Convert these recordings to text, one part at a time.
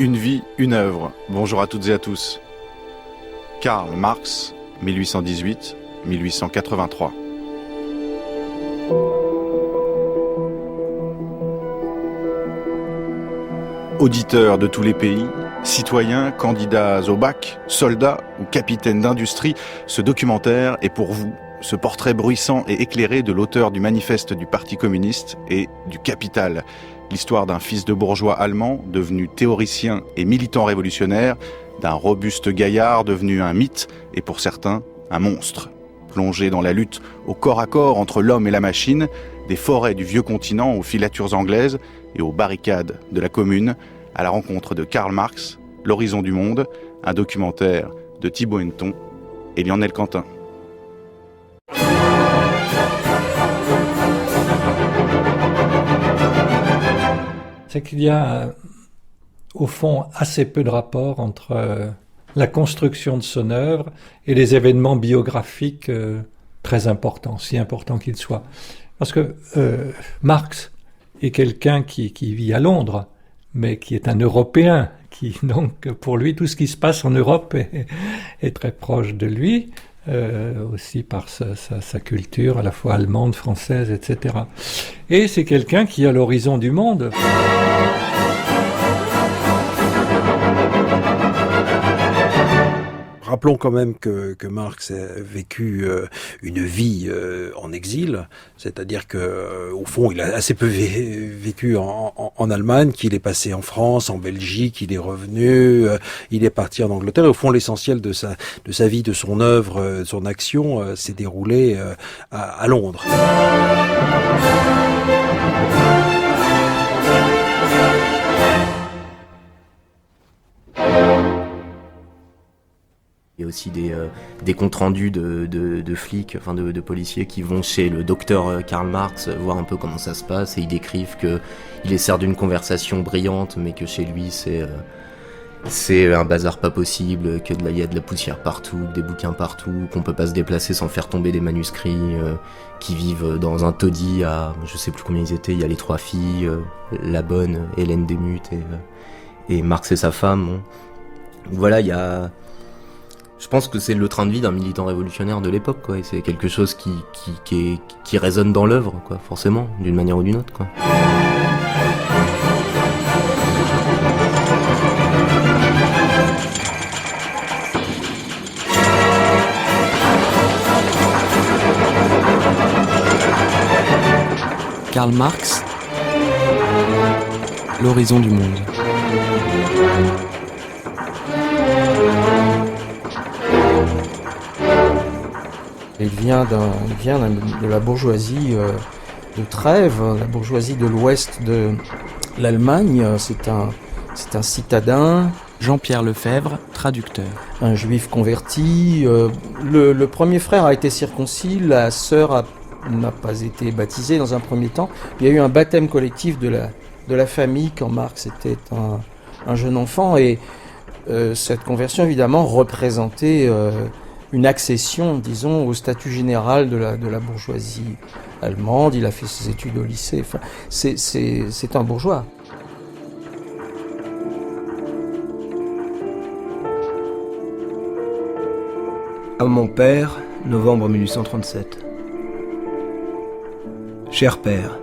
Une vie, une œuvre. Bonjour à toutes et à tous. Karl Marx, 1818-1883. Auditeurs de tous les pays, citoyens, candidats au bac, soldats ou capitaines d'industrie, ce documentaire est pour vous, ce portrait bruissant et éclairé de l'auteur du manifeste du Parti communiste et du Capital. L'histoire d'un fils de bourgeois allemand devenu théoricien et militant révolutionnaire, d'un robuste gaillard devenu un mythe et pour certains, un monstre. Plongé dans la lutte au corps à corps entre l'homme et la machine, des forêts du vieux continent aux filatures anglaises et aux barricades de la Commune, à la rencontre de Karl Marx, L'horizon du monde, un documentaire de Thibaut Henneton et Lionel Quentin. C'est qu'il y a, au fond, assez peu de rapport entre la construction de son œuvre et les événements biographiques très importants, si importants qu'ils soient. Parce que Marx est quelqu'un qui vit à Londres, mais qui est un Européen, qui donc pour lui tout ce qui se passe en Europe est très proche de lui, aussi par sa culture à la fois allemande, française, etc. Et c'est quelqu'un qui a l'horizon du monde. Rappelons quand même que Marx a vécu une vie en exil, c'est-à-dire que au fond il a assez peu vécu en Allemagne, qu'il est passé en France, en Belgique, il est revenu, il est parti en Angleterre. Et au fond l'essentiel de sa vie, de son œuvre, de son action s'est déroulé à Londres. Il y a aussi des comptes rendus de flics, enfin de policiers qui vont chez le docteur Karl Marx voir un peu comment ça se passe et ils décrivent qu'il est certes d'une conversation brillante mais que chez lui c'est un bazar pas possible, il y a de la poussière partout, des bouquins partout, qu'on peut pas se déplacer sans faire tomber des manuscrits, qui vivent dans un taudis à je sais plus combien ils étaient, il y a les trois filles, la bonne, Hélène Demuth et Marx et sa femme. Bon. Voilà, il y a... Je pense que c'est le train de vie d'un militant révolutionnaire de l'époque, quoi. Et c'est quelque chose qui résonne dans l'œuvre, quoi, forcément, d'une manière ou d'une autre, quoi. Karl Marx, L'horizon du monde. Il vient de la bourgeoisie de Trèves, la bourgeoisie de l'ouest de l'Allemagne. C'est un citadin. Jean-Pierre Lefebvre, traducteur. Un juif converti. Le premier frère a été circoncis, la sœur n'a pas été baptisée dans un premier temps. Il y a eu un baptême collectif de la famille quand Marx était un jeune enfant. Et cette conversion, évidemment, représentait... une accession, disons, au statut général de la bourgeoisie allemande. Il a fait ses études au lycée. Enfin, c'est un bourgeois. À mon père, novembre 1837. Cher père,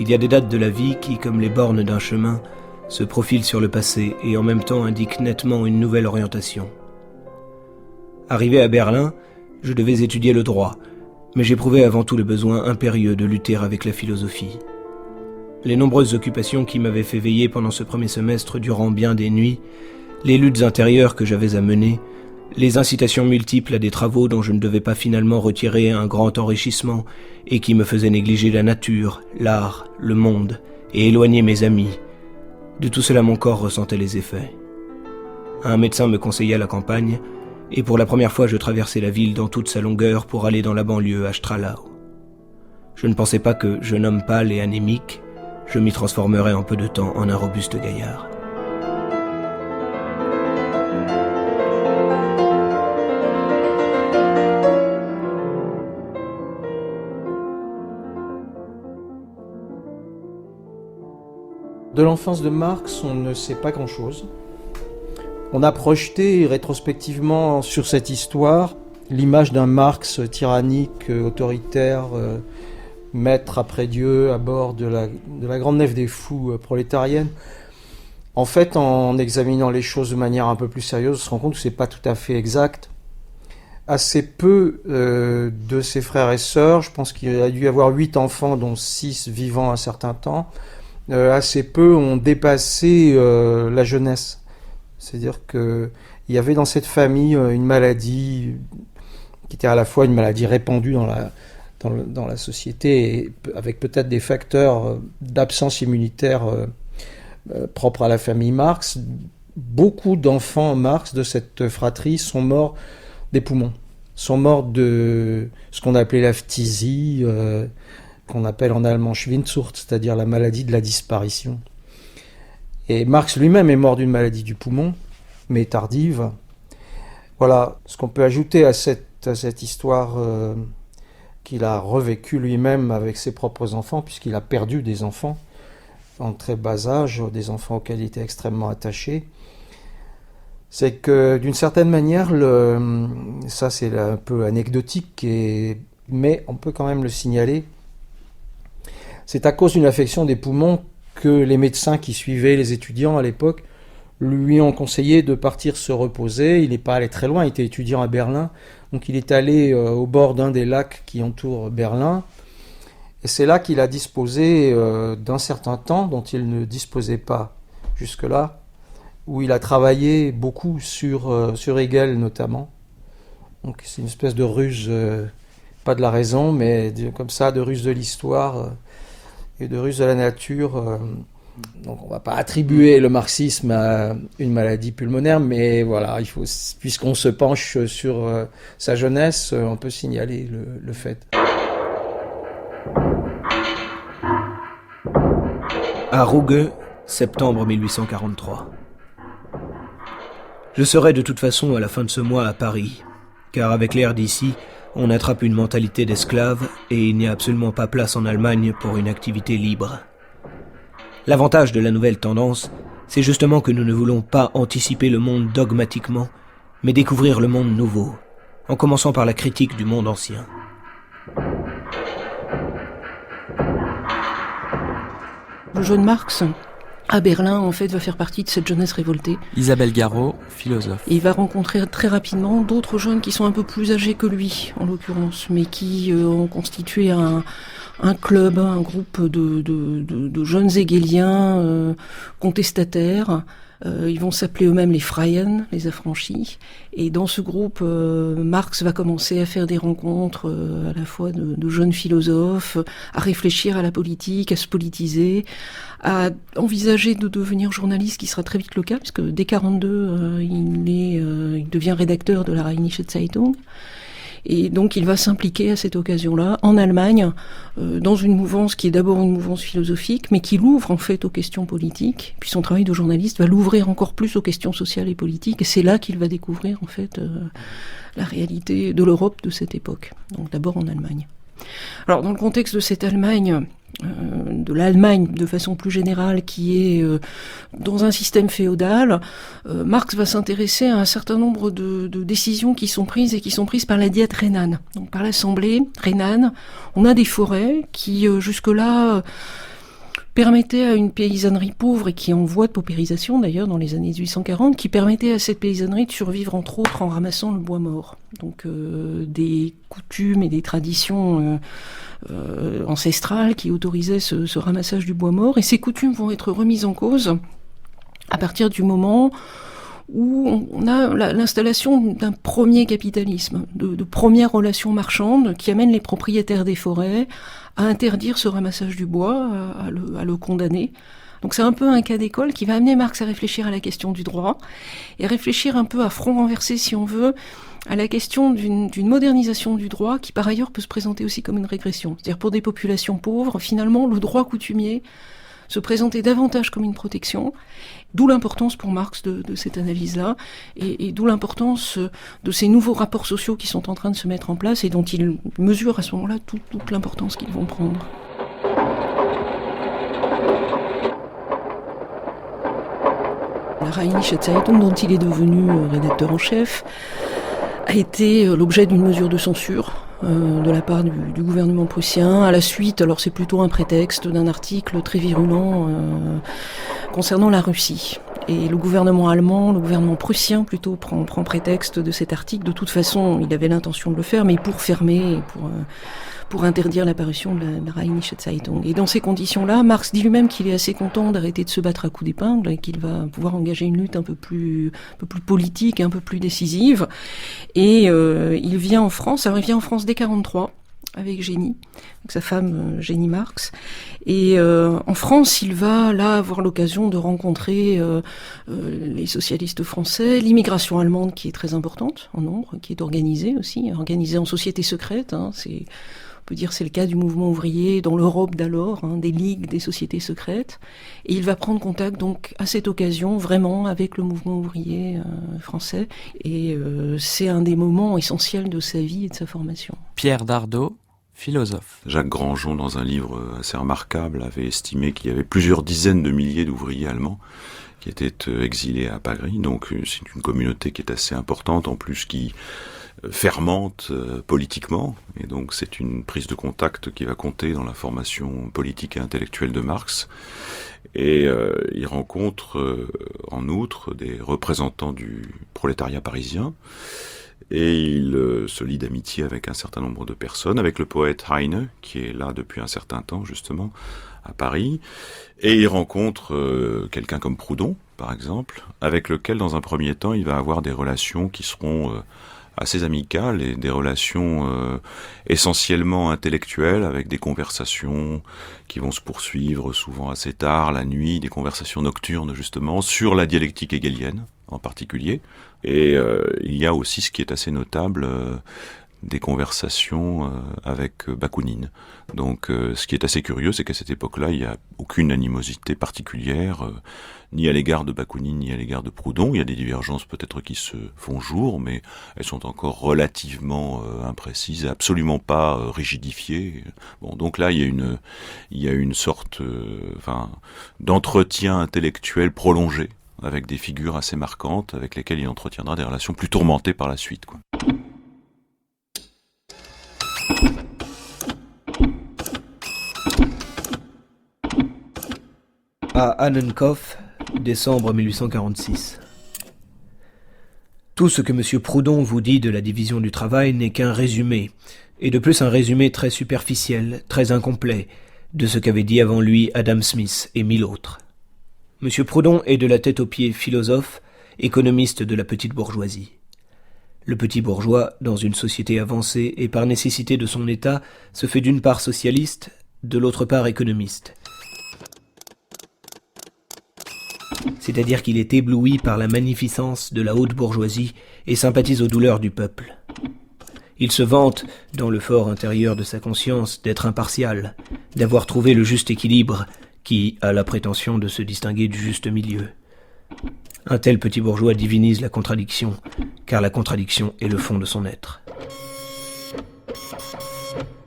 il y a des dates de la vie qui, comme les bornes d'un chemin, se profilent sur le passé et en même temps indiquent nettement une nouvelle orientation. Arrivé à Berlin, je devais étudier le droit, mais j'éprouvais avant tout le besoin impérieux de lutter avec la philosophie. Les nombreuses occupations qui m'avaient fait veiller pendant ce premier semestre durant bien des nuits, les luttes intérieures que j'avais à mener, les incitations multiples à des travaux dont je ne devais pas finalement retirer un grand enrichissement et qui me faisaient négliger la nature, l'art, le monde et éloigner mes amis, de tout cela mon corps ressentait les effets. Un médecin me conseilla la campagne, et pour la première fois je traversai la ville dans toute sa longueur pour aller dans la banlieue à Stralau. Je ne pensais pas que, jeune homme pâle et anémique, je m'y transformerais en peu de temps en un robuste gaillard. De l'enfance de Marx, on ne sait pas grand-chose. On a projeté rétrospectivement sur cette histoire l'image d'un Marx tyrannique, autoritaire, maître après Dieu à bord de la grande nef des fous prolétarienne. En fait, en examinant les choses de manière un peu plus sérieuse, on se rend compte que c'est pas tout à fait exact. Assez peu de ses frères et sœurs, je pense qu'il a dû y avoir 8 enfants, dont 6 vivant un certain temps, assez peu ont dépassé la jeunesse. C'est-à-dire qu'il y avait dans cette famille une maladie qui était à la fois une maladie répandue dans la société, et avec peut-être des facteurs d'absence immunitaire propres à la famille Marx. Beaucoup d'enfants Marx de cette fratrie sont morts des poumons, sont morts de ce qu'on appelait la phtisie, qu'on appelle en allemand Schwindsucht, c'est-à-dire la maladie de la disparition. Et Marx lui-même est mort d'une maladie du poumon, mais tardive. Voilà ce qu'on peut ajouter à cette histoire qu'il a revécue lui-même avec ses propres enfants, puisqu'il a perdu des enfants en très bas âge, des enfants auxquels il était extrêmement attaché. C'est que d'une certaine manière, ça c'est un peu anecdotique, mais on peut quand même le signaler, c'est à cause d'une affection des poumons que les médecins qui suivaient les étudiants à l'époque lui ont conseillé de partir se reposer. Il n'est pas allé très loin, il était étudiant à Berlin, donc il est allé au bord d'un des lacs qui entourent Berlin, et c'est là qu'il a disposé d'un certain temps dont il ne disposait pas jusque-là, où il a travaillé beaucoup sur Hegel notamment. Donc c'est une espèce de ruse, pas de la raison, mais comme ça, de ruse de l'histoire et de ruse de la nature. Donc on ne va pas attribuer le marxisme à une maladie pulmonaire, mais voilà, puisqu'on se penche sur sa jeunesse, on peut signaler le fait. À Ruge, septembre 1843. Je serai de toute façon à la fin de ce mois à Paris, car avec l'air d'ici, on attrape une mentalité d'esclave et il n'y a absolument pas place en Allemagne pour une activité libre. L'avantage de la nouvelle tendance, c'est justement que nous ne voulons pas anticiper le monde dogmatiquement, mais découvrir le monde nouveau, en commençant par la critique du monde ancien. Le jeune Marx, à Berlin, en fait, va faire partie de cette jeunesse révoltée. Isabelle Garot, philosophe. Et il va rencontrer très rapidement d'autres jeunes qui sont un peu plus âgés que lui, en l'occurrence, mais qui ont constitué un club, un groupe de jeunes hegéliens contestataires. Ils vont s'appeler eux-mêmes les Freien, les affranchis. Et dans ce groupe, Marx va commencer à faire des rencontres à la fois de jeunes philosophes, à réfléchir à la politique, à se politiser, à envisager de devenir journaliste, qui sera très vite le cas, puisque dès 1942, il devient rédacteur de la Rheinische Zeitung. Et donc il va s'impliquer à cette occasion-là en Allemagne, dans une mouvance qui est d'abord une mouvance philosophique, mais qui l'ouvre en fait aux questions politiques. Puis son travail de journaliste va l'ouvrir encore plus aux questions sociales et politiques, et c'est là qu'il va découvrir en fait la réalité de l'Europe de cette époque. Donc d'abord en Allemagne. Alors dans le contexte de cette Allemagne, de l'Allemagne de façon plus générale, qui est dans un système féodal, Marx va s'intéresser à un certain nombre de décisions qui sont prises et qui sont prises par la Diète rhénane. Donc par l'Assemblée rhénane, on a des forêts qui jusque-là permettaient à une paysannerie pauvre et qui est en voie de paupérisation d'ailleurs dans les années 1840, qui permettait à cette paysannerie de survivre entre autres en ramassant le bois mort. Donc des coutumes et des traditions ancestrales qui autorisaient ce ramassage du bois mort, et ces coutumes vont être remises en cause à partir du moment où on a l'installation d'un premier capitalisme, de premières relations marchandes qui amènent les propriétaires des forêts à interdire ce ramassage du bois, à le condamner. Donc c'est un peu un cas d'école qui va amener Marx à réfléchir à la question du droit, et réfléchir un peu à front renversé, si on veut, à la question d'une modernisation du droit qui par ailleurs peut se présenter aussi comme une régression. C'est-à-dire pour des populations pauvres, finalement le droit coutumier se présentait davantage comme une protection, d'où l'importance pour Marx de cette analyse-là, et d'où l'importance de ces nouveaux rapports sociaux qui sont en train de se mettre en place et dont il mesure à ce moment-là toute l'importance qu'ils vont prendre. La Rheinische Zeitung, dont il est devenu rédacteur en chef, a été l'objet d'une mesure de censure de la part du gouvernement prussien à la suite, alors c'est plutôt un prétexte, d'un article très virulent concernant la Russie. Et le gouvernement allemand, le gouvernement prussien plutôt, prend prétexte de cet article. De toute façon, il avait l'intention de le faire, mais pour fermer, pour interdire l'apparition de la Rheinische Zeitung. Et dans ces conditions-là, Marx dit lui-même qu'il est assez content d'arrêter de se battre à coups d'épingle et qu'il va pouvoir engager une lutte un peu plus politique, un peu plus décisive. Et il vient en France. Alors il vient en France dès 1943 avec Jenny, avec sa femme Jenny Marx. Et en France, il va là avoir l'occasion de rencontrer les socialistes français, l'immigration allemande qui est très importante en nombre, qui est organisée aussi, organisée en société secrète. On peut dire c'est le cas du mouvement ouvrier dans l'Europe d'alors, des ligues, des sociétés secrètes. Et il va prendre contact donc à cette occasion vraiment avec le mouvement ouvrier français. Et c'est un des moments essentiels de sa vie et de sa formation. Pierre Dardot, philosophe. Jacques Grandjean, dans un livre assez remarquable, avait estimé qu'il y avait plusieurs dizaines de milliers d'ouvriers allemands qui étaient exilés à Paris. Donc c'est une communauté qui est assez importante, en plus qui fermente politiquement, et donc c'est une prise de contact qui va compter dans la formation politique et intellectuelle de Marx. Et il rencontre en outre des représentants du prolétariat parisien, et il se lie d'amitié avec un certain nombre de personnes, avec le poète Heine, qui est là depuis un certain temps justement à Paris, et il rencontre quelqu'un comme Proudhon, par exemple, avec lequel dans un premier temps il va avoir des relations qui seront assez amicales et des relations essentiellement intellectuelles, avec des conversations qui vont se poursuivre souvent assez tard, la nuit, des conversations nocturnes justement, sur la dialectique hegelienne en particulier. Et il y a aussi, ce qui est assez notable, des conversations avec Bakounine. Donc ce qui est assez curieux, c'est qu'à cette époque-là, il n'y a aucune animosité particulière, ni à l'égard de Bakounine, ni à l'égard de Proudhon. Il y a des divergences peut-être qui se font jour, mais elles sont encore relativement imprécises, absolument pas rigidifiées. Bon, donc là, il y a une sorte d'entretien intellectuel prolongé, avec des figures assez marquantes, avec lesquelles il entretiendra des relations plus tourmentées par la suite, quoi. À Annenkopf, décembre 1846. Tout ce que M. Proudhon vous dit de la division du travail n'est qu'un résumé, et de plus un résumé très superficiel, très incomplet, de ce qu'avaient dit avant lui Adam Smith et 1000 autres. M. Proudhon est de la tête aux pieds philosophe, économiste de la petite bourgeoisie. Le petit bourgeois, dans une société avancée et par nécessité de son état, se fait d'une part socialiste, de l'autre part économiste. C'est-à-dire qu'il est ébloui par la magnificence de la haute bourgeoisie et sympathise aux douleurs du peuple. Il se vante, dans le fort intérieur de sa conscience, d'être impartial, d'avoir trouvé le juste équilibre, qui a la prétention de se distinguer du juste milieu. Un tel petit bourgeois divinise la contradiction, car la contradiction est le fond de son être.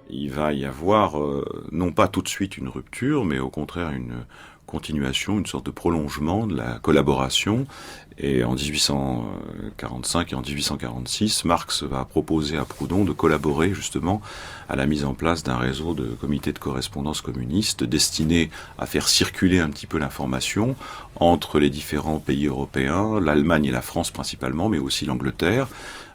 Il va y avoir, non pas tout de suite une rupture, mais au contraire une continuation, une sorte de prolongement de la collaboration. Et en 1845 et en 1846, Marx va proposer à Proudhon de collaborer justement à la mise en place d'un réseau de comités de correspondance communistes destiné à faire circuler un petit peu l'information entre les différents pays européens, l'Allemagne et la France principalement, mais aussi l'Angleterre,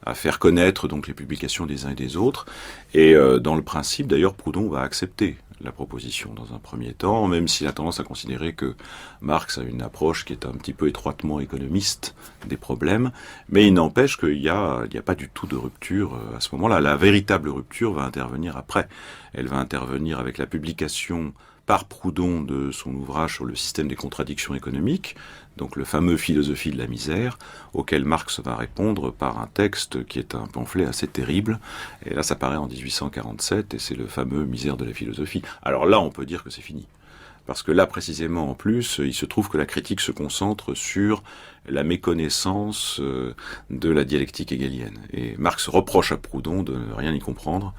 à faire connaître donc les publications des uns et des autres. Et dans le principe, d'ailleurs, Proudhon va accepter la proposition dans un premier temps, même s'il a tendance à considérer que Marx a une approche qui est un petit peu étroitement économiste des problèmes, mais il n'empêche qu'il n'y a pas du tout de rupture à ce moment-là. La véritable rupture va intervenir après. Elle va intervenir avec la publication par Proudhon de son ouvrage sur le système des contradictions économiques, donc le fameux Philosophie de la misère, auquel Marx va répondre par un texte qui est un pamphlet assez terrible. Et là, ça paraît en 1847, et c'est le fameux Misère de la philosophie. Alors là, on peut dire que c'est fini. Parce que là, précisément, en plus, il se trouve que la critique se concentre sur la méconnaissance de la dialectique hegelienne. Et Marx reproche à Proudhon de ne rien y comprendre,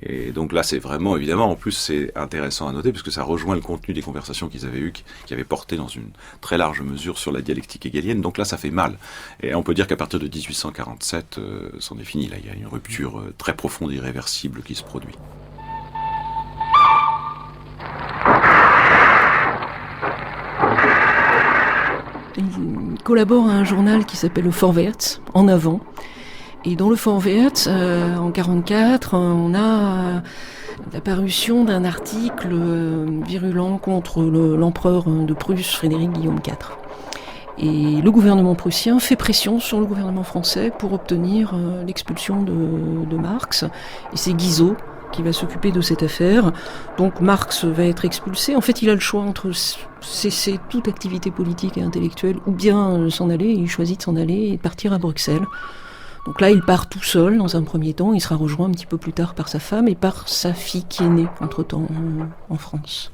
Et donc là, c'est vraiment, évidemment, en plus, c'est intéressant à noter, parce que ça rejoint le contenu des conversations qu'ils avaient eues, qui avaient porté dans une très large mesure sur la dialectique hegelienne. Donc là, ça fait mal. Et on peut dire qu'à partir de 1847, c'en est fini. Là, il y a une rupture très profonde, irréversible qui se produit. Il collabore à un journal qui s'appelle le Vorwärts, En Avant. Et dans le Vorwärts, en 1944, on a la parution d'un article virulent contre l'empereur de Prusse, Frédéric Guillaume IV. Et le gouvernement prussien fait pression sur le gouvernement français pour obtenir l'expulsion de Marx. Et c'est Guizot qui va s'occuper de cette affaire. Donc Marx va être expulsé. En fait, il a le choix entre cesser toute activité politique et intellectuelle ou bien s'en aller. Il choisit de s'en aller et de partir à Bruxelles. Donc là, il part tout seul dans un premier temps. Il sera rejoint un petit peu plus tard par sa femme et par sa fille qui est née entre-temps en France.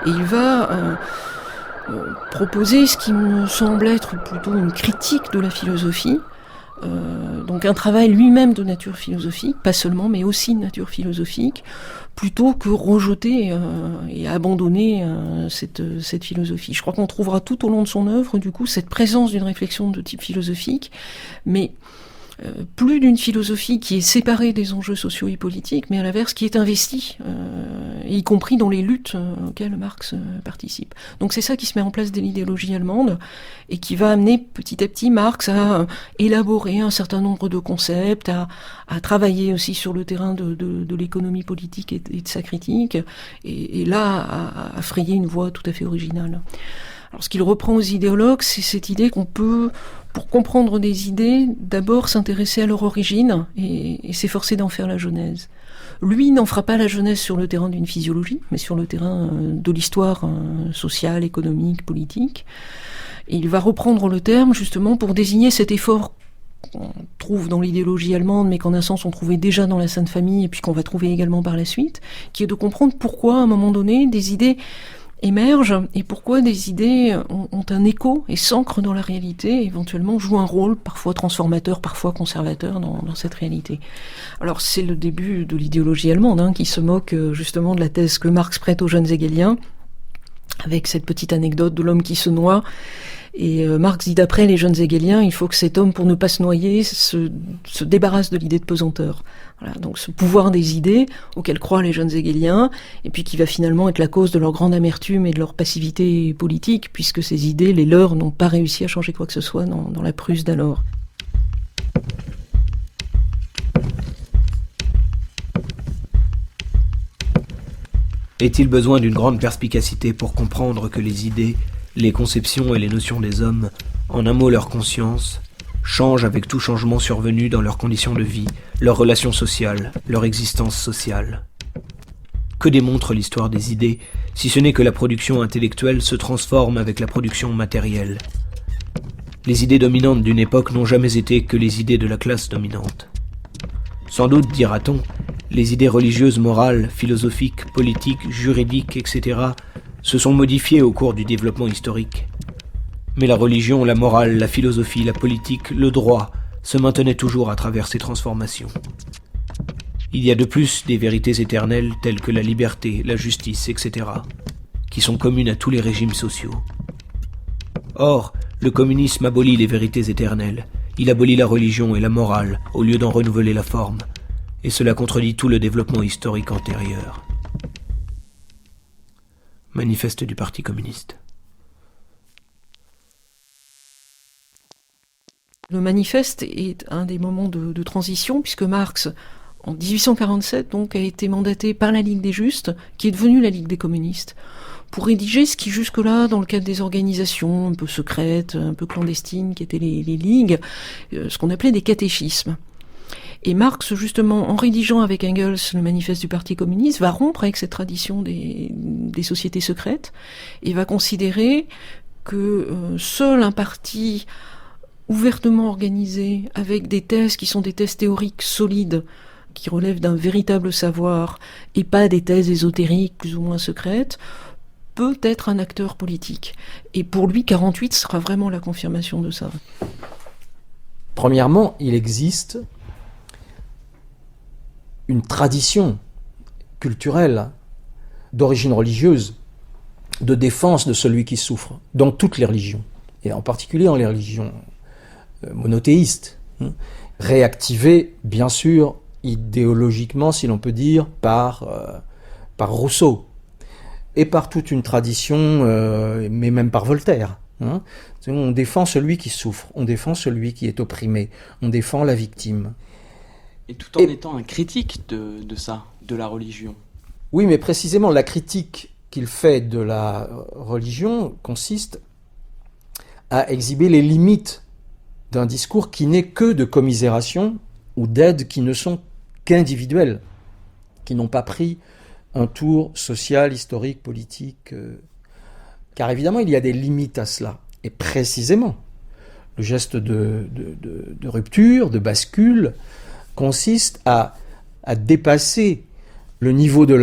Et il va proposer ce qui me semble être plutôt une critique de la philosophie. Donc un travail lui-même de nature philosophique, pas seulement, mais aussi de nature philosophique, plutôt que rejeter et abandonner cette philosophie. Je crois qu'on trouvera tout au long de son œuvre, du coup, cette présence d'une réflexion de type philosophique, mais plus d'une philosophie qui est séparée des enjeux sociaux et politiques, mais à l'inverse qui est investie, y compris dans les luttes auxquelles Marx participe. Donc c'est ça qui se met en place dès l'idéologie allemande et qui va amener petit à petit Marx à élaborer un certain nombre de concepts, à travailler aussi sur le terrain de l'économie politique et de sa critique, et là à frayer une voie tout à fait originale. Alors ce qu'il reprend aux idéologues, c'est cette idée qu'on peut, pour comprendre des idées, d'abord s'intéresser à leur origine et s'efforcer d'en faire la genèse. Lui n'en fera pas la genèse sur le terrain d'une physiologie, mais sur le terrain de l'histoire sociale, économique, politique. Et il va reprendre le terme justement pour désigner cet effort qu'on trouve dans l'idéologie allemande, mais qu'en un sens on trouvait déjà dans la Sainte Famille, et puis qu'on va trouver également par la suite, qui est de comprendre pourquoi, à un moment donné, des idées émergent et pourquoi des idées ont un écho et s'ancrent dans la réalité, et éventuellement jouent un rôle parfois transformateur, parfois conservateur dans cette réalité. Alors c'est le début de l'idéologie allemande qui se moque justement de la thèse que Marx prête aux jeunes hegeliens, avec cette petite anecdote de l'homme qui se noie. Et Marx dit d'après les jeunes hegeliens, il faut que cet homme, pour ne pas se noyer, se débarrasse de l'idée de pesanteur. Voilà, donc ce pouvoir des idées auquel croient les jeunes hegeliens, et puis qui va finalement être la cause de leur grande amertume et de leur passivité politique, puisque ces idées, les leurs, n'ont pas réussi à changer quoi que ce soit dans la Prusse d'alors. Est-il besoin d'une grande perspicacité pour comprendre que les idées, les conceptions et les notions des hommes, en un mot leur conscience, changent avec tout changement survenu dans leurs conditions de vie, leurs relations sociales, leur existence sociale? Que démontre l'histoire des idées, si ce n'est que la production intellectuelle se transforme avec la production matérielle? Les idées dominantes d'une époque n'ont jamais été que les idées de la classe dominante. Sans doute, dira-t-on, les idées religieuses, morales, philosophiques, politiques, juridiques, etc., se sont modifiées au cours du développement historique. Mais la religion, la morale, la philosophie, la politique, le droit se maintenaient toujours à travers ces transformations. Il y a de plus des vérités éternelles telles que la liberté, la justice, etc., qui sont communes à tous les régimes sociaux. Or, le communisme abolit les vérités éternelles, il abolit la religion et la morale au lieu d'en renouveler la forme, et cela contredit tout le développement historique antérieur. Manifeste du Parti communiste. Le manifeste est un des moments de transition, puisque Marx, en 1847, donc, a été mandaté par la Ligue des Justes, qui est devenue la Ligue des communistes, pour rédiger ce qui jusque-là, dans le cadre des organisations un peu secrètes, un peu clandestines, qui étaient les ligues, ce qu'on appelait des catéchismes. Et Marx, justement, en rédigeant avec Engels le manifeste du Parti communiste, va rompre avec cette tradition des sociétés secrètes et va considérer que seul un parti ouvertement organisé, avec des thèses qui sont des thèses théoriques solides, qui relèvent d'un véritable savoir, et pas des thèses ésotériques plus ou moins secrètes, peut être un acteur politique. Et pour lui, 48 sera vraiment la confirmation de ça. Premièrement, il existe une tradition culturelle d'origine religieuse, de défense de celui qui souffre, dans toutes les religions, et en particulier dans les religions monothéistes, réactivée, bien sûr, idéologiquement, si l'on peut dire, par Rousseau, et par toute une tradition, mais même par Voltaire. On défend celui qui souffre, on défend celui qui est opprimé, on défend la victime. Et tout en étant un critique de ça, de la religion. Oui, mais précisément, la critique qu'il fait de la religion consiste à exhiber les limites d'un discours qui n'est que de commisération ou d'aides qui ne sont qu'individuelles, qui n'ont pas pris un tour social, historique, politique. Car évidemment, il y a des limites à cela. Et précisément, le geste de rupture, de bascule, consiste à dépasser le niveau de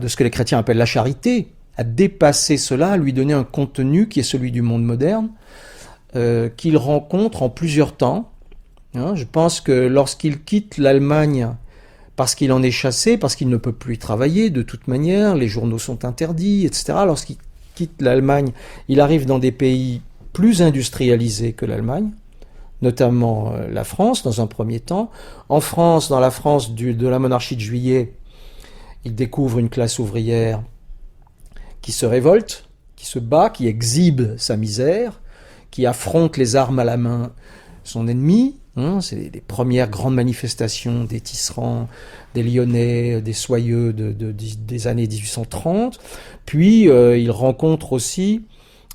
ce que les chrétiens appellent la charité, à dépasser cela, à lui donner un contenu qui est celui du monde moderne, qu'il rencontre en plusieurs temps. Je pense que lorsqu'il quitte l'Allemagne, parce qu'il en est chassé, parce qu'il ne peut plus y travailler, de toute manière, les journaux sont interdits, etc. Lorsqu'il quitte l'Allemagne, il arrive dans des pays plus industrialisés que l'Allemagne, notamment la France, dans un premier temps. En France, dans la France de la monarchie de Juillet, il découvre une classe ouvrière qui se révolte, qui se bat, qui exhibe sa misère, qui affronte les armes à la main son ennemi. C'est les premières grandes manifestations des tisserands, des Lyonnais, des Soyeux des années 1830. Puis il rencontre aussi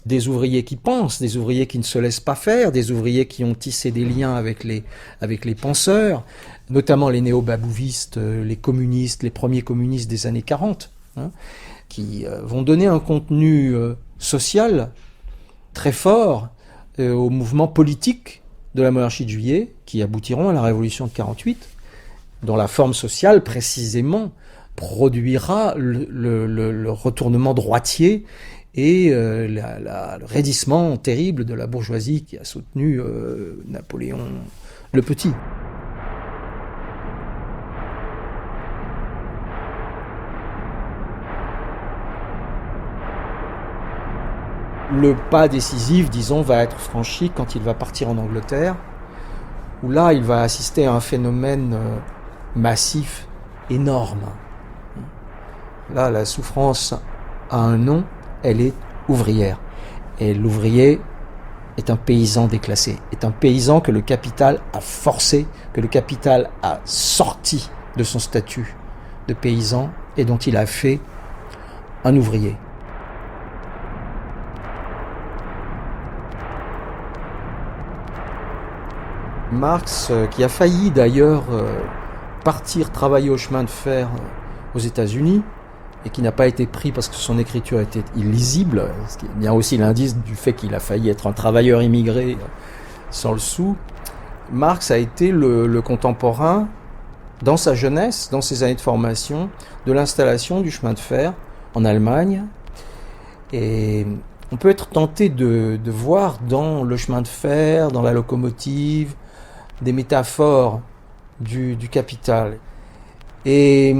des ouvriers qui pensent, des ouvriers qui ne se laissent pas faire, des ouvriers qui ont tissé des liens avec les penseurs, notamment les néo-babouvistes, les communistes, les premiers communistes des années 40, qui vont donner un contenu social très fort au mouvement politique de la monarchie de Juillet, qui aboutiront à la révolution de 48, dont la forme sociale, précisément, produira le retournement droitier et le raidissement terrible de la bourgeoisie qui a soutenu Napoléon le Petit. Le pas décisif, disons, va être franchi quand il va partir en Angleterre, où là, il va assister à un phénomène massif, énorme. Là, la souffrance a un nom, elle est ouvrière. Et l'ouvrier est un paysan déclassé, est un paysan que le capital a forcé, que le capital a sorti de son statut de paysan et dont il a fait un ouvrier. Marx, qui a failli d'ailleurs partir travailler au chemin de fer aux États-Unis, et qui n'a pas été pris parce que son écriture était illisible, ce qui est bien aussi l'indice du fait qu'il a failli être un travailleur immigré sans le sou. Marx a été le contemporain, dans sa jeunesse, dans ses années de formation, de l'installation du chemin de fer en Allemagne. Et on peut être tenté de voir dans le chemin de fer, dans la locomotive, des métaphores du capital. Et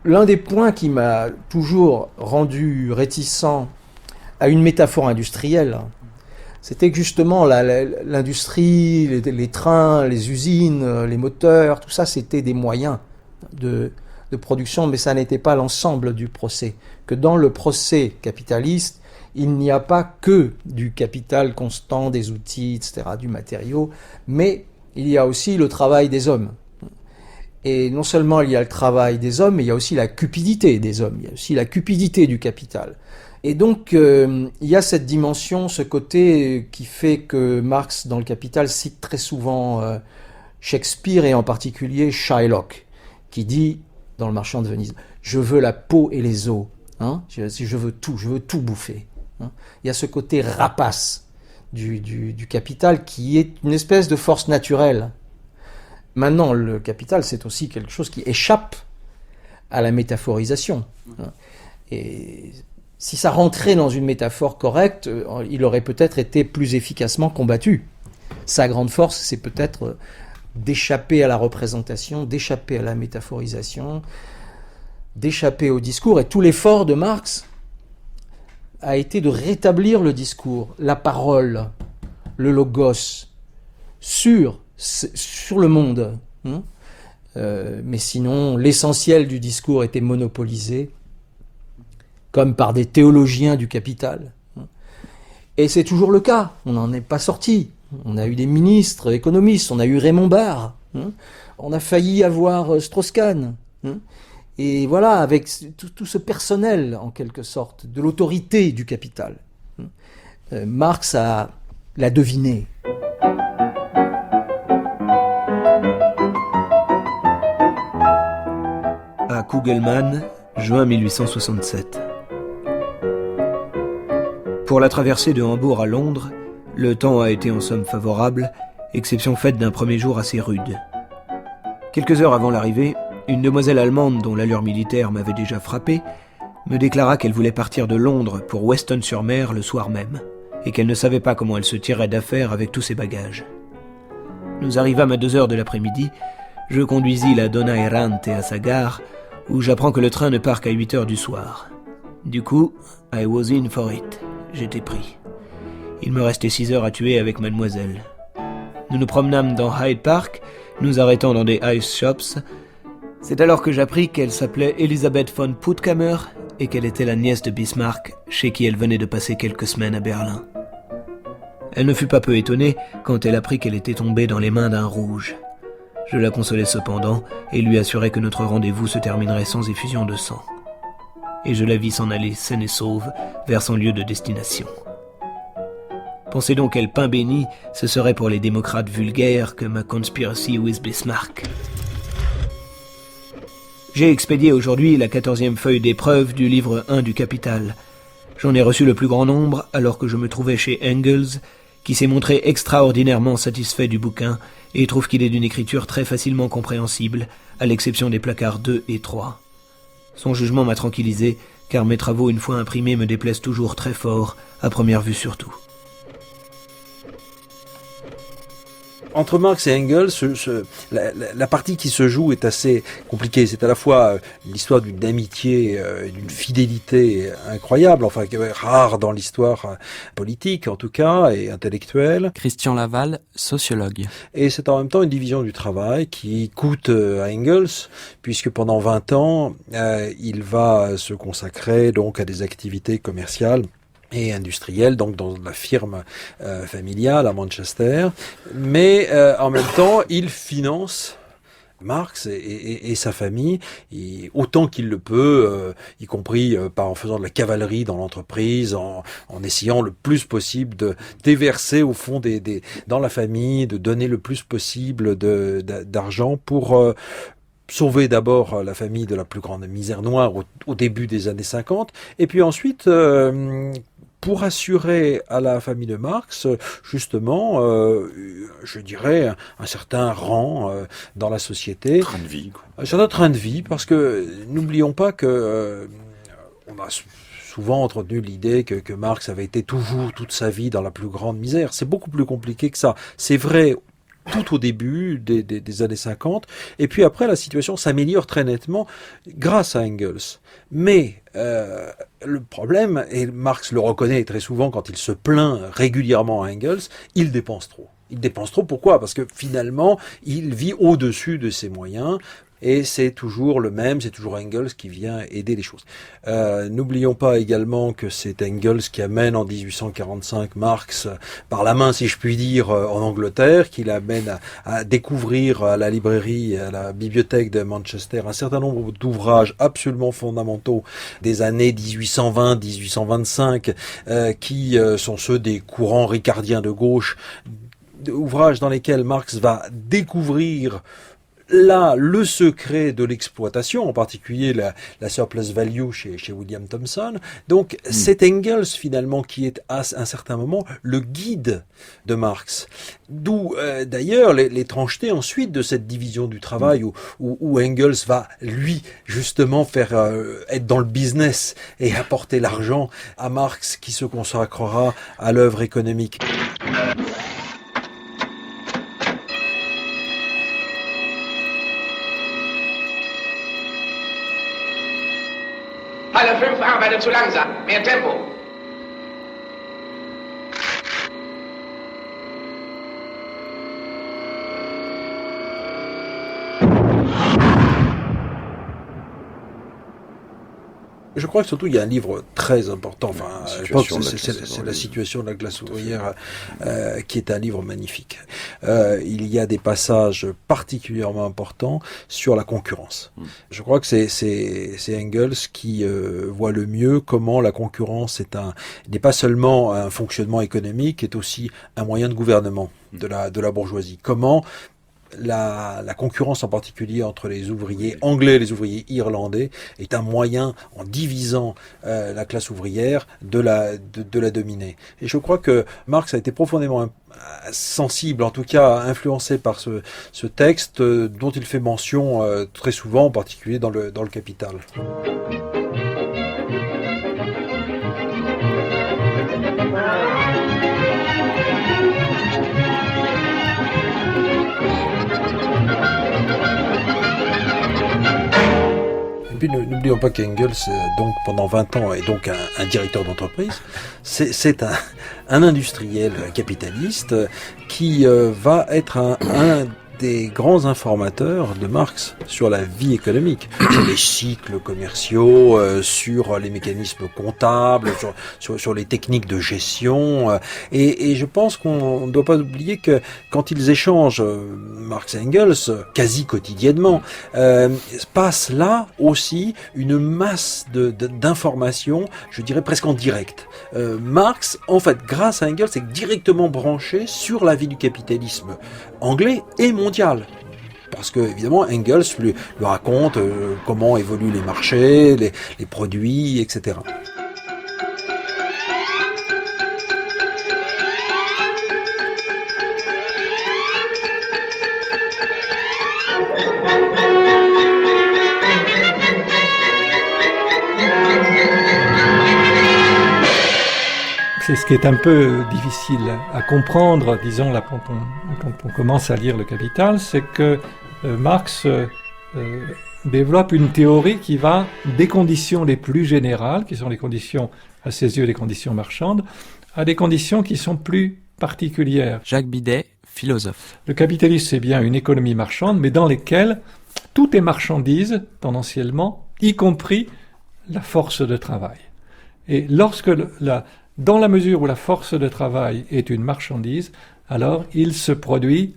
l'un des points qui m'a toujours rendu réticent à une métaphore industrielle, c'était que justement l'industrie, les trains, les usines, les moteurs, tout ça c'était des moyens de production, mais ça n'était pas l'ensemble du procès. Que dans le procès capitaliste, il n'y a pas que du capital constant, des outils, etc., du matériau, mais il y a aussi le travail des hommes. Et non seulement il y a le travail des hommes, mais il y a aussi la cupidité des hommes, il y a aussi la cupidité du capital. Et donc il y a cette dimension, ce côté qui fait que Marx, dans le Capital, cite très souvent Shakespeare et en particulier Shylock, qui dit, dans Le Marchand de Venise, « Je veux la peau et les os, je veux tout bouffer. » Il y a ce côté rapace du capital qui est une espèce de force naturelle. Maintenant, le capital, c'est aussi quelque chose qui échappe à la métaphorisation. Et si ça rentrait dans une métaphore correcte, il aurait peut-être été plus efficacement combattu. Sa grande force, c'est peut-être d'échapper à la représentation, d'échapper à la métaphorisation, d'échapper au discours. Et tout l'effort de Marx a été de rétablir le discours, la parole, le logos, sur le monde. Mais sinon, l'essentiel du discours était monopolisé, comme par des théologiens du capital. Et c'est toujours le cas, on n'en est pas sorti. On a eu des ministres économistes, on a eu Raymond Barre, on a failli avoir Strauss-Kahn. Et voilà, avec tout ce personnel, en quelque sorte, de l'autorité du capital, Marx l'a deviné. À Kugelmann, juin 1867. Pour la traversée de Hambourg à Londres, le temps a été en somme favorable, exception faite d'un premier jour assez rude. Quelques heures avant l'arrivée, une demoiselle allemande dont l'allure militaire m'avait déjà frappé me déclara qu'elle voulait partir de Londres pour Weston-sur-Mer le soir même, et qu'elle ne savait pas comment elle se tirerait d'affaire avec tous ses bagages. Nous arrivâmes à 2h de l'après-midi, je conduisis la Donna Errante à sa gare, où j'apprends que le train ne part qu'à 8h du soir. Du coup, I was in for it. J'étais pris. Il me restait 6 heures à tuer avec mademoiselle. Nous nous promenâmes dans Hyde Park, nous arrêtant dans des ice shops. C'est alors que j'appris qu'elle s'appelait Elisabeth von Puttkamer et qu'elle était la nièce de Bismarck, chez qui elle venait de passer quelques semaines à Berlin. Elle ne fut pas peu étonnée quand elle apprit qu'elle était tombée dans les mains d'un rouge. Je la consolai cependant et lui assurai que notre rendez-vous se terminerait sans effusion de sang. Et je la vis s'en aller saine et sauve vers son lieu de destination. Pensez donc quel pain béni ce serait pour les démocrates vulgaires que ma conspiracy with Bismarck. J'ai expédié aujourd'hui la 14e feuille d'épreuve du livre 1 du Capital. J'en ai reçu le plus grand nombre alors que je me trouvais chez Engels, qui s'est montré extraordinairement satisfait du bouquin et trouve qu'il est d'une écriture très facilement compréhensible, à l'exception des placards 2 et 3. Son jugement m'a tranquillisé, car mes travaux une fois imprimés me déplaisent toujours très fort, à première vue surtout. Entre Marx et Engels, la partie qui se joue est assez compliquée. C'est à la fois l'histoire d'une amitié, d'une fidélité incroyable, enfin rare dans l'histoire politique en tout cas, et intellectuelle. Christian Laval, sociologue. Et c'est en même temps une division du travail qui coûte à Engels, puisque pendant 20 ans, il va se consacrer donc à des activités commerciales et industriel, donc dans la firme familiale à Manchester, mais en même temps, il finance Marx et sa famille, et autant qu'il le peut, y compris en faisant de la cavalerie dans l'entreprise, en essayant le plus possible de déverser au fond dans la famille, de donner le plus possible d'argent pour sauver d'abord la famille de la plus grande misère noire au début des années 50, et puis ensuite pour assurer à la famille de Marx, justement, je dirais, un certain rang dans la société. Train de vie, quoi. Un certain train de vie, parce que n'oublions pas que on a souvent entretenu l'idée que Marx avait été toujours, toute sa vie, dans la plus grande misère. C'est beaucoup plus compliqué que ça. C'est vrai tout au début des années 50, et puis après la situation s'améliore très nettement grâce à Engels. Mais le problème, et Marx le reconnaît très souvent quand il se plaint régulièrement à Engels, il dépense trop. Il dépense trop, pourquoi ? Parce que finalement, il vit au-dessus de ses moyens, et c'est toujours le même, c'est toujours Engels qui vient aider les choses. N'oublions pas également que c'est Engels qui amène en 1845 Marx par la main, si je puis dire, en Angleterre, qui l'amène à découvrir à la librairie, à la bibliothèque de Manchester, un certain nombre d'ouvrages absolument fondamentaux des années 1820-1825, qui sont ceux des courants ricardiens de gauche, ouvrages dans lesquels Marx va découvrir là le secret de l'exploitation, en particulier la surplus value chez William Thomson. Donc c'est Engels finalement qui est à un certain moment le guide de Marx. D'où d'ailleurs l'étrangeté ensuite de cette division du travail où Engels va lui justement faire être dans le business et apporter l'argent à Marx qui se consacrera à l'œuvre économique. Halle 5 arbeitet zu langsam. Mehr Tempo. Je crois que surtout il y a un livre très important, enfin je pense que c'est la situation de la classe ouvrière qui est un livre magnifique. Il y a des passages particulièrement importants sur la concurrence. Je crois que c'est Engels qui voit le mieux comment la concurrence n'est pas seulement un fonctionnement économique, est aussi un moyen de gouvernement de la bourgeoisie. Comment la concurrence en particulier entre les ouvriers anglais et les ouvriers irlandais est un moyen, en divisant la classe ouvrière, de la dominer. Et je crois que Marx a été profondément sensible, en tout cas influencé par ce texte dont il fait mention très souvent, en particulier dans le Capital. Et puis n'oublions pas qu'Engels, donc pendant 20 ans, est donc un directeur d'entreprise. C'est un industriel capitaliste qui va être un des grands informateurs de Marx sur la vie économique, sur les cycles commerciaux, sur les mécanismes comptables, sur les techniques de gestion. Et je pense qu'on ne doit pas oublier que quand ils échangent, Marx et Engels, quasi quotidiennement, passe là aussi une masse d'informations, je dirais presque en direct. Marx, en fait, grâce à Engels, est directement branché sur la vie du capitalisme anglais et mondial. Parce que, évidemment, Engels lui raconte comment évoluent les marchés, les produits, etc. C'est ce qui est un peu difficile à comprendre, disons, là, quand on commence à lire le Capital, c'est que Marx développe une théorie qui va des conditions les plus générales, qui sont les conditions, à ses yeux, les conditions marchandes, à des conditions qui sont plus particulières. Jacques Bidet, philosophe. Le capitalisme, c'est bien une économie marchande, mais dans lesquelles tout est marchandise, tendanciellement, y compris la force de travail. Et lorsque dans la mesure où la force de travail est une marchandise, alors il se produit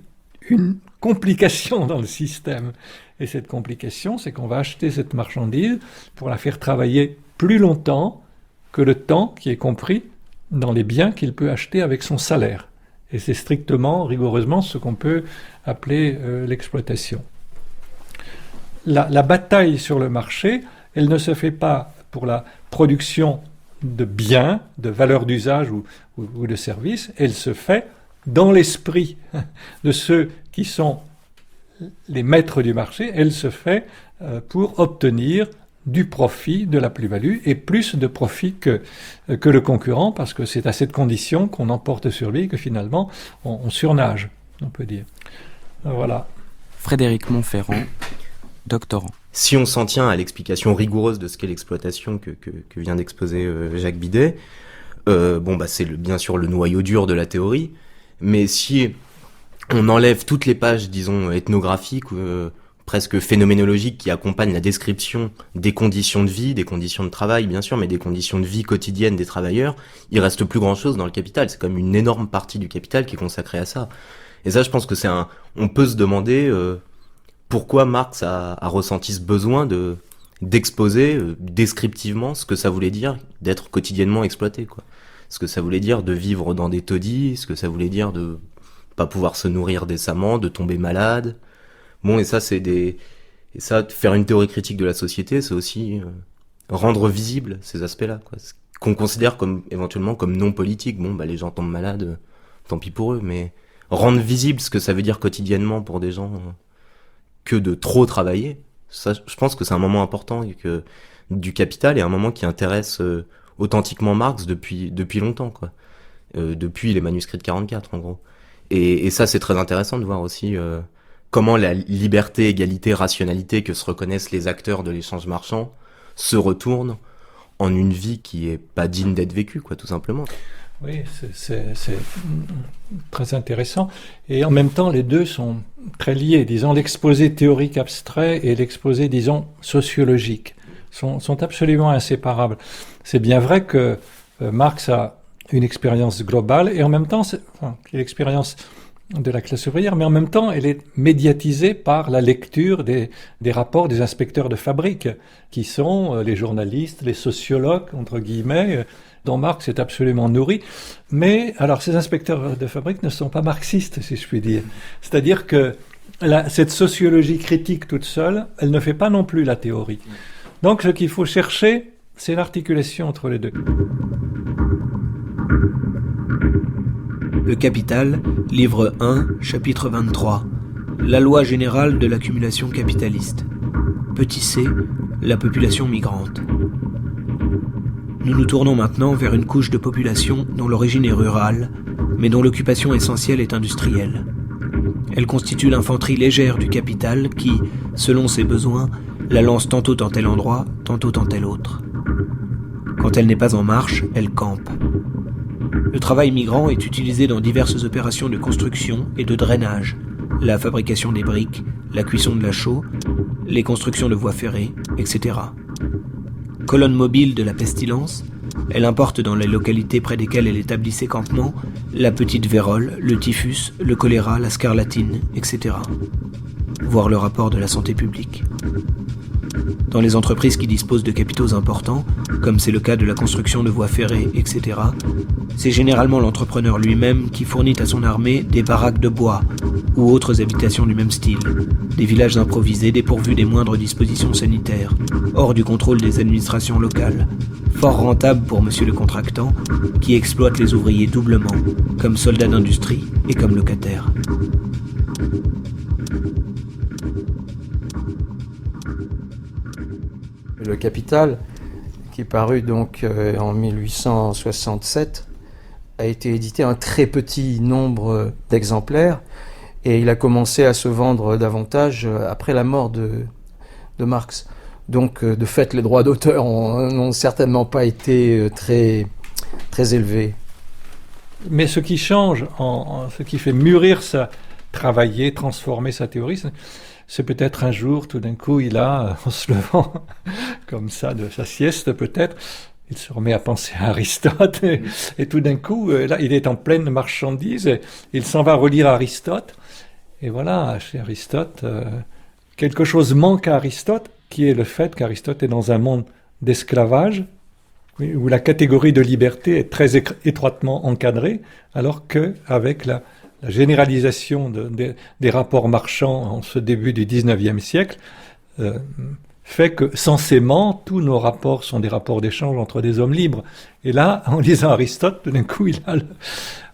une complication dans le système. Et cette complication, c'est qu'on va acheter cette marchandise pour la faire travailler plus longtemps que le temps qui est compris dans les biens qu'il peut acheter avec son salaire. Et c'est strictement, rigoureusement, ce qu'on peut appeler l'exploitation. La bataille sur le marché, elle ne se fait pas pour la production de biens, de valeurs d'usage ou de services, elle se fait dans l'esprit de ceux qui sont les maîtres du marché, elle se fait pour obtenir du profit, de la plus-value, et plus de profit que le concurrent, parce que c'est à cette condition qu'on emporte sur lui que finalement on surnage, on peut dire. Voilà. Frédéric Montferrand, doctorant. Si on s'en tient à l'explication rigoureuse de ce qu'est l'exploitation que vient d'exposer Jacques Bidet, c'est bien sûr le noyau dur de la théorie, mais si on enlève toutes les pages, disons, ethnographiques, presque phénoménologiques, qui accompagnent la description des conditions de vie, des conditions de travail, bien sûr, mais des conditions de vie quotidiennes des travailleurs, il reste plus grand-chose dans le Capital. C'est comme une énorme partie du Capital qui est consacrée à ça. Et ça, je pense que on peut se demander pourquoi Marx a ressenti ce besoin d'exposer descriptivement ce que ça voulait dire d'être quotidiennement exploité, quoi. Ce que ça voulait dire de vivre dans des taudis, ce que ça voulait dire de pas pouvoir se nourrir décemment, de tomber malade. Bon, et ça, faire une théorie critique de la société, c'est aussi rendre visible ces aspects-là, quoi. Qu'on considère éventuellement comme non politique. Bon, les gens tombent malades, tant pis pour eux, mais rendre visible ce que ça veut dire quotidiennement pour des gens que de trop travailler, ça, je pense que c'est un moment important du Capital, et un moment qui intéresse authentiquement Marx depuis longtemps, quoi. Depuis les manuscrits de 44, en gros. Et ça, c'est très intéressant de voir aussi comment la liberté, égalité, rationalité que se reconnaissent les acteurs de l'échange marchand se retourne en une vie qui est pas digne d'être vécue, quoi, tout simplement. Oui, c'est très intéressant. Et en même temps, les deux sont très liés. Disons, l'exposé théorique abstrait et l'exposé, disons, sociologique sont absolument inséparables. C'est bien vrai que Marx a une expérience globale et en même temps, l'expérience de la classe ouvrière, mais en même temps, elle est médiatisée par la lecture des rapports des inspecteurs de fabrique, qui sont les journalistes, les sociologues, entre guillemets, dont Marx est absolument nourri. Mais alors, ces inspecteurs de fabrique ne sont pas marxistes, si je puis dire. C'est-à-dire que cette sociologie critique toute seule, elle ne fait pas non plus la théorie. Donc, ce qu'il faut chercher, c'est l'articulation entre les deux. Le Capital, livre 1, chapitre 23. La loi générale de l'accumulation capitaliste. Petit c, la population migrante. Nous nous tournons maintenant vers une couche de population dont l'origine est rurale, mais dont l'occupation essentielle est industrielle. Elle constitue l'infanterie légère du capital qui, selon ses besoins, la lance tantôt en tel endroit, tantôt en tel autre. Quand elle n'est pas en marche, elle campe. Le travail migrant est utilisé dans diverses opérations de construction et de drainage, la fabrication des briques, la cuisson de la chaux, les constructions de voies ferrées, etc. Colonne mobile de la pestilence, elle importe dans les localités près desquelles elle établit ses campements la petite vérole, le typhus, le choléra, la scarlatine, etc. Voir le rapport de la santé publique. Dans les entreprises qui disposent de capitaux importants, comme c'est le cas de la construction de voies ferrées, etc., c'est généralement l'entrepreneur lui-même qui fournit à son armée des baraques de bois ou autres habitations du même style, des villages improvisés dépourvus des moindres dispositions sanitaires, hors du contrôle des administrations locales, fort rentable pour monsieur le contractant, qui exploite les ouvriers doublement, comme soldats d'industrie et comme locataires. Le Capital, qui est paru donc en 1867, a été édité un très petit nombre d'exemplaires et il a commencé à se vendre davantage après la mort de Marx. Donc, de fait, les droits d'auteur n'ont certainement pas été très, très élevés. Mais ce qui change, ce qui fait mûrir travailler, transformer sa théorie, c'est peut-être un jour, tout d'un coup, en se levant comme ça de sa sieste peut-être, il se remet à penser à Aristote et tout d'un coup, là, il est en pleine marchandise et il s'en va relire Aristote. Et voilà, chez Aristote, quelque chose manque à Aristote, qui est le fait qu'Aristote est dans un monde d'esclavage, où la catégorie de liberté est très étroitement encadrée, alors qu'avec la généralisation des rapports marchands en ce début du 19e siècle, fait que censément, tous nos rapports sont des rapports d'échange entre des hommes libres. Et là, en lisant Aristote, tout d'un coup, il a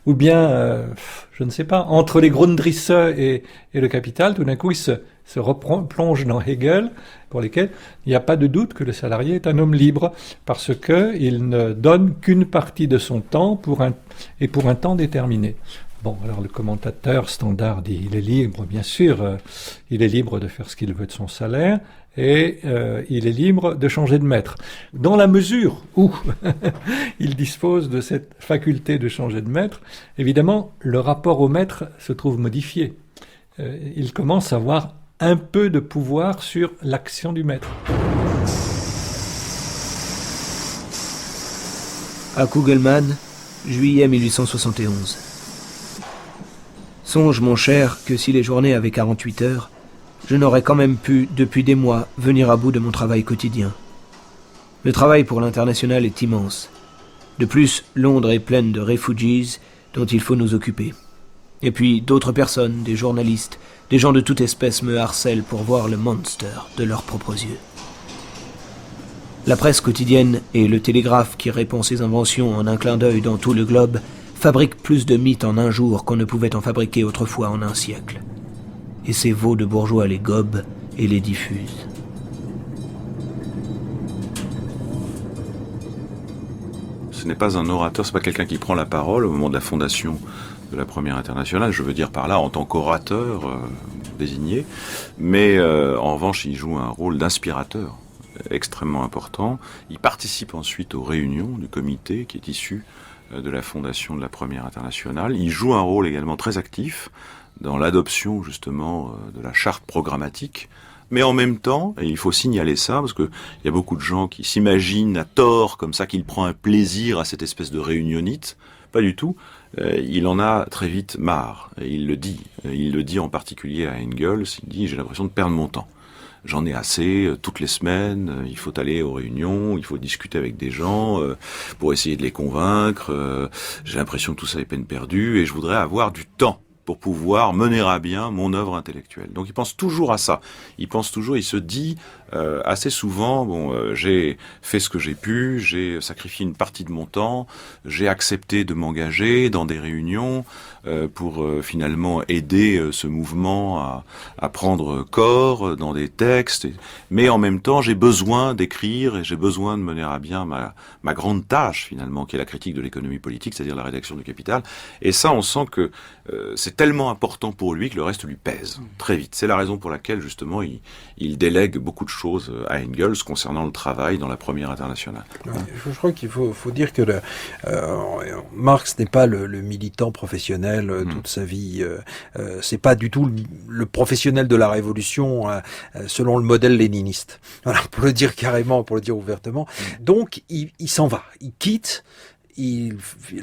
ou bien, je ne sais pas, entre les Grundrisse et le Capital, tout d'un coup, il se replonge dans Hegel, pour lesquels il n'y a pas de doute que le salarié est un homme libre, parce qu'il ne donne qu'une partie de son temps pour un temps déterminé. Bon, alors le commentateur standard dit il est libre, bien sûr, il est libre de faire ce qu'il veut de son salaire, et il est libre de changer de maître. Dans la mesure où il dispose de cette faculté de changer de maître, évidemment, le rapport au maître se trouve modifié. Il commence à avoir un peu de pouvoir sur l'action du maître. À Kugelmann, juillet 1871. Songe, mon cher, que si les journées avaient 48 heures, je n'aurais quand même pu, depuis des mois, venir à bout de mon travail quotidien. Le travail pour l'international est immense. De plus, Londres est pleine de refugees dont il faut nous occuper. Et puis d'autres personnes, des journalistes, des gens de toute espèce me harcèlent pour voir le monster de leurs propres yeux. La presse quotidienne et le télégraphe qui répand ses inventions en un clin d'œil dans tout le globe fabriquent plus de mythes en un jour qu'on ne pouvait en fabriquer autrefois en un siècle. Et ces veaux de bourgeois les gobent et les diffusent. Ce n'est pas un orateur, c'est pas quelqu'un qui prend la parole au moment de la fondation de la Première Internationale, je veux dire par là en tant qu'orateur désigné, mais en revanche il joue un rôle d'inspirateur extrêmement important. Il participe ensuite aux réunions du comité qui est issu de la fondation de la Première Internationale. Il joue un rôle également très actif dans l'adoption justement de la charte programmatique, mais en même temps, et il faut signaler ça, parce qu'il y a beaucoup de gens qui s'imaginent à tort comme ça qu'il prend un plaisir à cette espèce de réunionnite. Pas du tout. Il en a très vite marre, et il le dit. Il le dit en particulier à Engels, il dit « j'ai l'impression de perdre mon temps. J'en ai assez, toutes les semaines, il faut aller aux réunions, il faut discuter avec des gens pour essayer de les convaincre. J'ai l'impression que tout ça est peine perdue et je voudrais avoir du temps pour pouvoir mener à bien mon œuvre intellectuelle. » Donc il pense toujours à ça. Il pense toujours, il se dit assez souvent, j'ai fait ce que j'ai pu, j'ai sacrifié une partie de mon temps, j'ai accepté de m'engager dans des réunions pour finalement aider ce mouvement à prendre corps dans des textes. Mais en même temps, j'ai besoin d'écrire et j'ai besoin de mener à bien ma grande tâche finalement, qui est la critique de l'économie politique, c'est-à-dire la rédaction du Capital. Et ça, on sent que c'est tellement important pour lui que le reste lui pèse très vite. C'est la raison pour laquelle justement il délègue beaucoup de choses à Engels concernant le travail dans la Première Internationale. Je crois qu'il faut dire que Marx n'est pas le militant professionnel toute sa vie. C'est pas du tout le professionnel de la Révolution selon le modèle léniniste. Voilà, pour le dire carrément, pour le dire ouvertement. Donc il s'en va, il quitte, il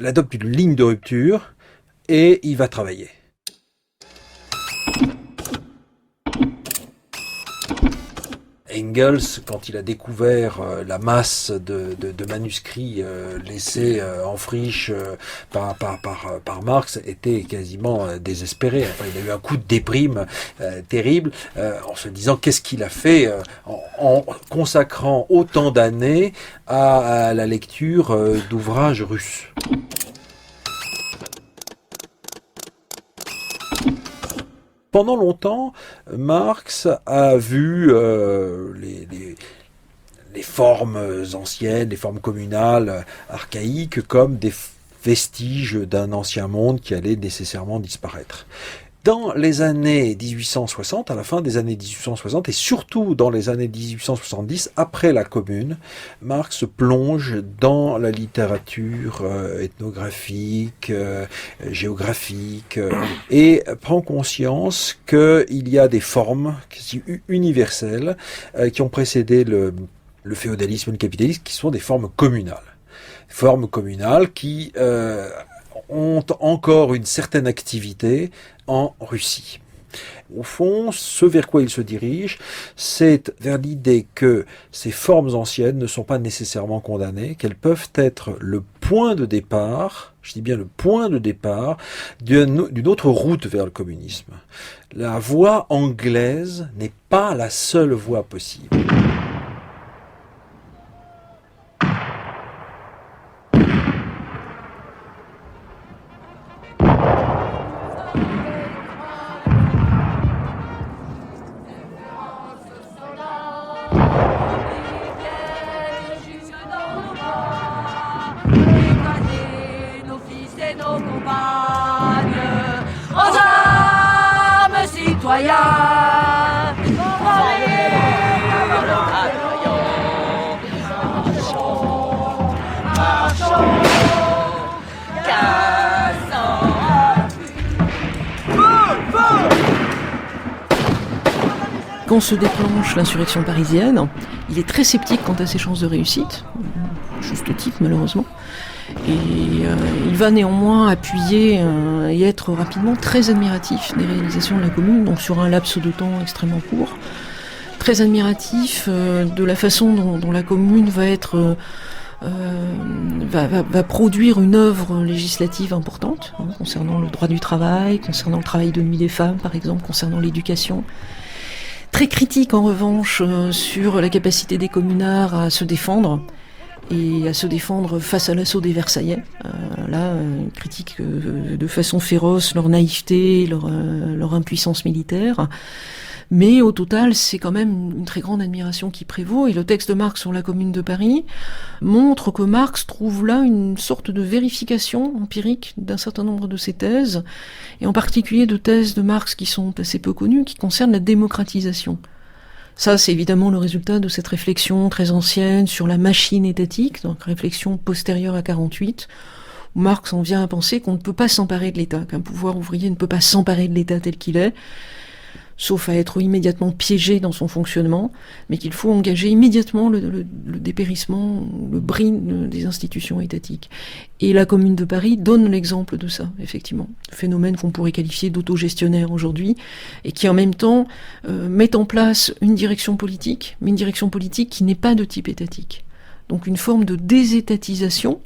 adopte une ligne de rupture et il va travailler. Engels, quand il a découvert la masse de manuscrits laissés en friche par Marx, était quasiment désespéré. Enfin, il a eu un coup de déprime terrible en se disant qu'est-ce qu'il a fait en consacrant autant d'années à la lecture d'ouvrages russes. Pendant longtemps, Marx a vu les formes anciennes, les formes communales, archaïques, comme des vestiges d'un ancien monde qui allait nécessairement disparaître. Dans les années 1860, à la fin des années 1860, et surtout dans les années 1870, après la Commune, Marx plonge dans la littérature ethnographique, géographique, et prend conscience qu'il y a des formes universelles qui ont précédé le féodalisme et le capitalisme, qui sont des formes communales. Formes communales qui ont encore une certaine activité en Russie. Au fond, ce vers quoi il se dirige, c'est vers l'idée que ces formes anciennes ne sont pas nécessairement condamnées, qu'elles peuvent être le point de départ, je dis bien le point de départ, d'une autre route vers le communisme. La voie anglaise n'est pas la seule voie possible. Quand se déclenche l'insurrection parisienne, il est très sceptique quant à ses chances de réussite, juste titre malheureusement, et il va néanmoins appuyer et être rapidement très admiratif des réalisations de la Commune, donc sur un laps de temps extrêmement court, très admiratif de la façon dont la Commune va être va produire une œuvre législative importante concernant le droit du travail, concernant le travail de nuit des femmes, par exemple, concernant l'éducation. Très critique en revanche sur la capacité des communards à se défendre et à se défendre face à l'assaut des Versaillais. Critique de façon féroce leur naïveté, leur impuissance militaire. Mais au total, c'est quand même une très grande admiration qui prévaut. Et le texte de Marx sur la Commune de Paris montre que Marx trouve là une sorte de vérification empirique d'un certain nombre de ses thèses, et en particulier de thèses de Marx qui sont assez peu connues, qui concernent la démocratisation. Ça, c'est évidemment le résultat de cette réflexion très ancienne sur la machine étatique, donc réflexion postérieure à 48, où Marx en vient à penser qu'on ne peut pas s'emparer de l'État, qu'un pouvoir ouvrier ne peut pas s'emparer de l'État tel qu'il est, sauf à être immédiatement piégé dans son fonctionnement, mais qu'il faut engager immédiatement le dépérissement, le bris des institutions étatiques. Et la Commune de Paris donne l'exemple de ça, effectivement. Phénomène qu'on pourrait qualifier d'autogestionnaire aujourd'hui, et qui en même temps met en place une direction politique, mais une direction politique qui n'est pas de type étatique. Donc une forme de désétatisation.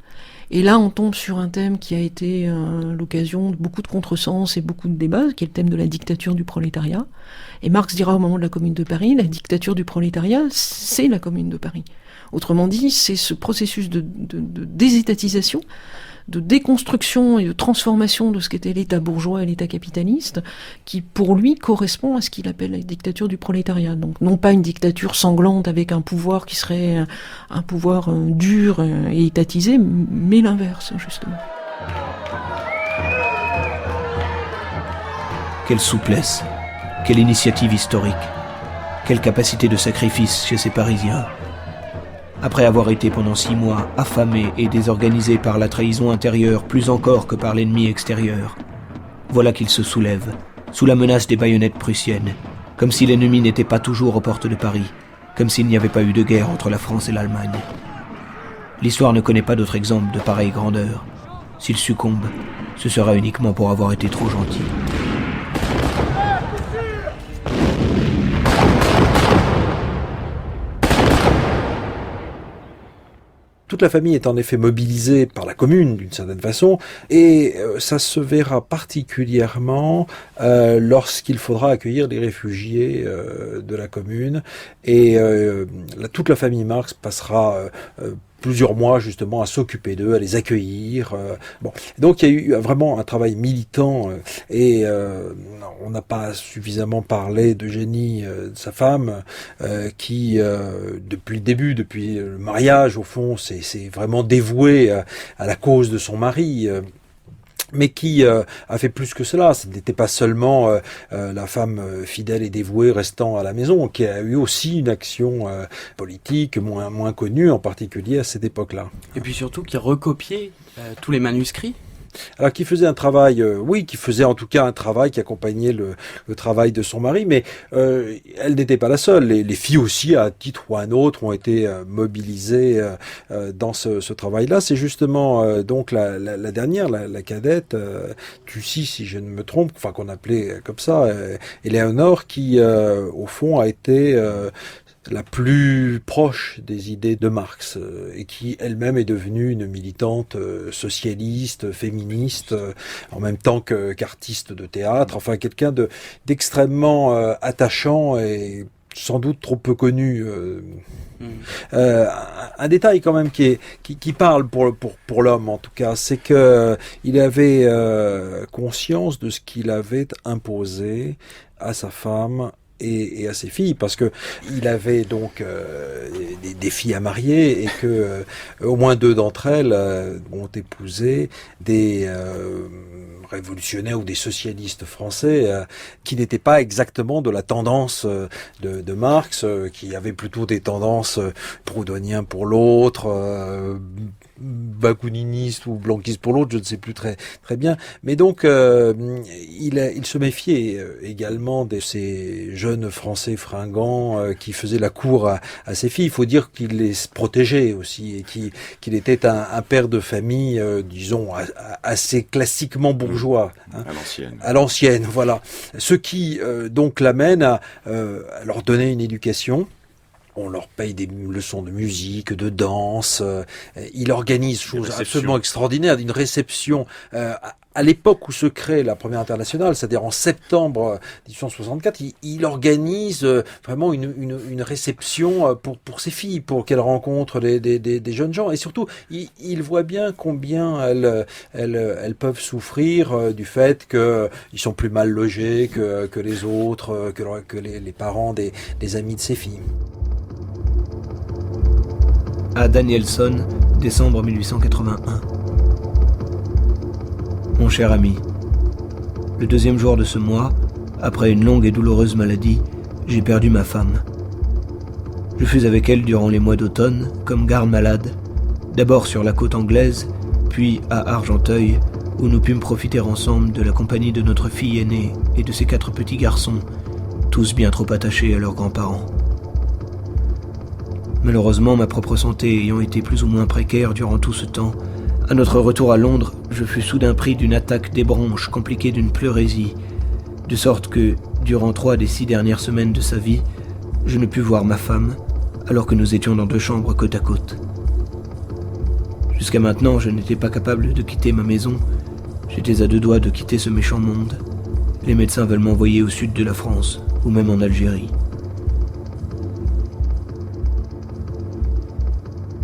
Et là, on tombe sur un thème qui a été l'occasion de beaucoup de contresens et beaucoup de débats, qui est le thème de la dictature du prolétariat. Et Marx dira au moment de la Commune de Paris, la dictature du prolétariat, c'est la Commune de Paris. Autrement dit, c'est ce processus de désétatisation, de déconstruction et de transformation de ce qu'était l'État bourgeois et l'État capitaliste, qui pour lui correspond à ce qu'il appelle la dictature du prolétariat. Donc non pas une dictature sanglante avec un pouvoir qui serait un pouvoir dur et étatisé, mais l'inverse, justement. Quelle souplesse, quelle initiative historique, quelle capacité de sacrifice chez ces Parisiens. Après avoir été pendant 6 mois affamés et désorganisés par la trahison intérieure plus encore que par l'ennemi extérieur, voilà qu'ils se soulèvent, sous la menace des baïonnettes prussiennes, comme si l'ennemi n'était pas toujours aux portes de Paris, comme s'il n'y avait pas eu de guerre entre la France et l'Allemagne. L'histoire ne connaît pas d'autre exemple de pareille grandeur. S'ils succombent, ce sera uniquement pour avoir été trop gentils. Toute la famille est en effet mobilisée par la Commune d'une certaine façon, et ça se verra particulièrement lorsqu'il faudra accueillir les réfugiés de la Commune, et toute la famille Marx passera plusieurs mois justement à s'occuper d'eux, à les accueillir. Donc il y a eu vraiment un travail militant, et on n'a pas suffisamment parlé d'Eugénie, de sa femme, qui depuis le début, depuis le mariage au fond, c'est vraiment dévouée à la cause de son mari. Mais qui a fait plus que cela. Ce n'était pas seulement la femme fidèle et dévouée restant à la maison, qui a eu aussi une action politique moins connue, en particulier à cette époque-là. Et puis surtout qui recopiait tous les manuscrits. Alors qui faisait un travail, qui faisait en tout cas un travail qui accompagnait le travail de son mari, mais elle n'était pas la seule. Les filles aussi, à un titre ou à un autre, ont été mobilisées dans ce travail-là. C'est justement donc la dernière, la cadette, Tucy, si je ne me trompe, enfin qu'on appelait comme ça, Éléonore, qui au fond a été la plus proche des idées de Marx, et qui elle-même est devenue une militante socialiste, féministe, en même temps qu'artiste de théâtre, enfin quelqu'un d'extrêmement attachant et sans doute trop peu connu. Un détail quand même qui parle pour l'homme en tout cas, c'est que il avait conscience de ce qu'il avait imposé à sa femme et à ses filles, parce que il avait donc des filles à marier, et que au moins 2 d'entre elles ont épousé des révolutionnaires ou des socialistes français qui n'étaient pas exactement de la tendance de Marx, qui avait plutôt des tendances proudhonien pour l'autre, bakuniniste ou blanquiste pour l'autre, je ne sais plus très bien. Mais donc il se méfiait également de ces jeunes Français fringants qui faisaient la cour à ses filles. Il faut dire qu'il les protégeait aussi, et qu'il était un père de famille, disons, assez classiquement bourgeois. À l'ancienne, voilà. Ce qui donc l'amène à leur donner une éducation on leur paye des leçons de musique, de danse. Il organise chose absolument extraordinaire, une réception à l'époque où se crée la première internationale, c'est-à-dire en septembre 1864, il organise vraiment une réception pour ses filles, pour qu'elles rencontrent des jeunes gens. Et surtout, il voit bien combien elles peuvent souffrir du fait qu'ils sont plus mal logés que les autres, que les parents des amis de ses filles. À Danielson, décembre 1881. Mon cher ami, le 2e jour de ce mois, après une longue et douloureuse maladie, j'ai perdu ma femme. Je fus avec elle durant les mois d'automne, comme garde-malade, d'abord sur la côte anglaise, puis à Argenteuil, où nous pûmes profiter ensemble de la compagnie de notre fille aînée et de ses 4 petits garçons, tous bien trop attachés à leurs grands-parents. Malheureusement, ma propre santé ayant été plus ou moins précaire durant tout ce temps, à notre retour à Londres, je fus soudain pris d'une attaque des bronches compliquée d'une pleurésie, de sorte que, durant 3 des 6 dernières semaines de sa vie, je ne pus voir ma femme, alors que nous étions dans 2 chambres côte à côte. Jusqu'à maintenant, je n'étais pas capable de quitter ma maison. J'étais à 2 doigts de quitter ce méchant monde. Les médecins veulent m'envoyer au sud de la France, ou même en Algérie.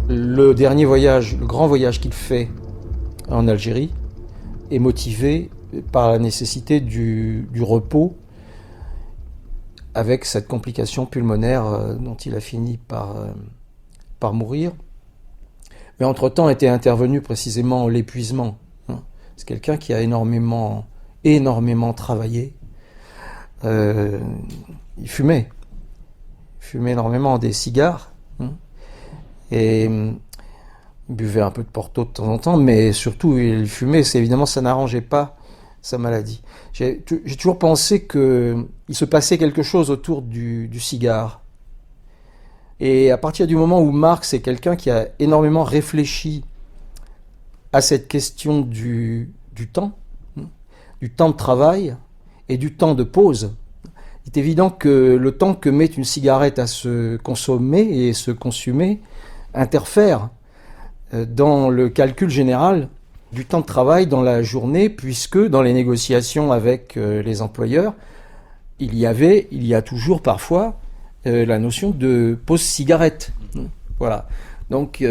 Le dernier voyage, le grand voyage qu'il fait en Algérie, est motivé par la nécessité du repos avec cette complication pulmonaire dont il a fini par mourir. Mais entre-temps était intervenu précisément l'épuisement. C'est quelqu'un qui a énormément travaillé. Il fumait énormément des cigares. Et il buvait un peu de Porto de temps en temps, mais surtout il fumait. Évidemment, ça n'arrangeait pas sa maladie. J'ai toujours pensé qu'il se passait quelque chose autour du cigare. Et à partir du moment où Marx est quelqu'un qui a énormément réfléchi à cette question du temps de travail et du temps de pause, il est évident que le temps que met une cigarette à se consommer et se consumer interfère dans le calcul général du temps de travail dans la journée, puisque dans les négociations avec les employeurs, il y a toujours parfois la notion de pause cigarette. Voilà. Donc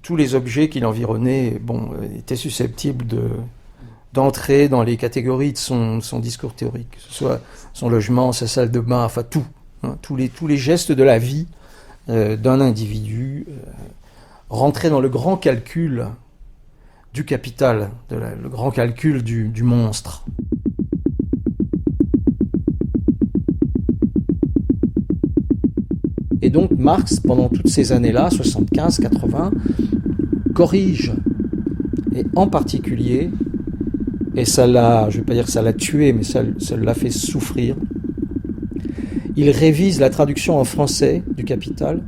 tous les objets qui l'environnaient étaient susceptibles d'entrer dans les catégories de son discours théorique, que ce soit son logement, sa salle de bain, enfin tout. Tous les gestes de la vie d'un individu rentrer dans le grand calcul du capital, le grand calcul du monstre. Et donc Marx, pendant toutes ces années-là, 75, 80, corrige, et en particulier, et ça l'a, je ne vais pas dire que ça l'a tué, mais ça l'a fait souffrir, il révise la traduction en français du Capital.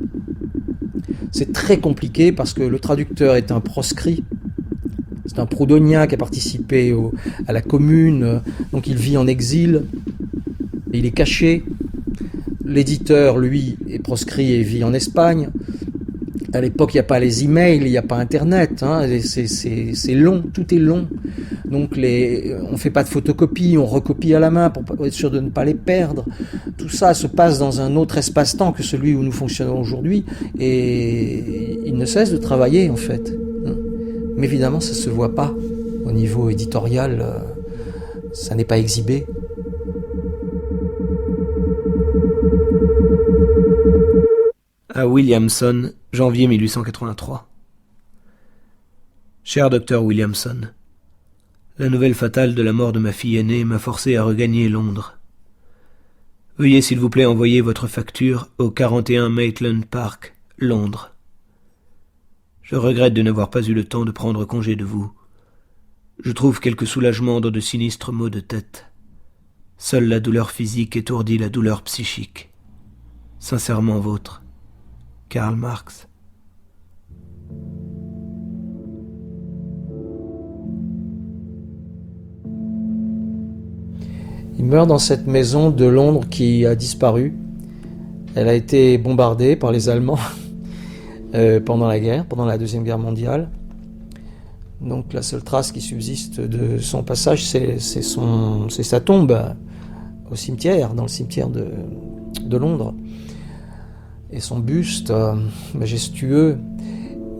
C'est très compliqué parce que le traducteur est un proscrit. C'est un proudhonien qui a participé à la Commune, donc il vit en exil. Il est caché. L'éditeur, lui, est proscrit et vit en Espagne. À l'époque, il n'y a pas les emails, il n'y a pas Internet. C'est long, tout est long. Donc on ne fait pas de photocopie, on recopie à la main pour être sûr de ne pas les perdre. Tout ça se passe dans un autre espace-temps que celui où nous fonctionnons aujourd'hui, et il ne cesse de travailler en fait. Mais évidemment, ça ne se voit pas au niveau éditorial, ça n'est pas exhibé. À Williamson, janvier 1883. Cher docteur Williamson, la nouvelle fatale de la mort de ma fille aînée m'a forcé à regagner Londres. Veuillez s'il vous plaît envoyer votre facture au 41 Maitland Park, Londres. Je regrette de n'avoir pas eu le temps de prendre congé de vous. Je trouve quelque soulagement dans de sinistres maux de tête. Seule la douleur physique étourdit la douleur psychique. Sincèrement vôtre, Karl Marx. Il meurt dans cette maison de Londres qui a disparu. Elle a été bombardée par les Allemands pendant la Deuxième Guerre mondiale. Donc la seule trace qui subsiste de son passage, c'est sa tombe au cimetière, dans le cimetière de Londres. Et son buste majestueux.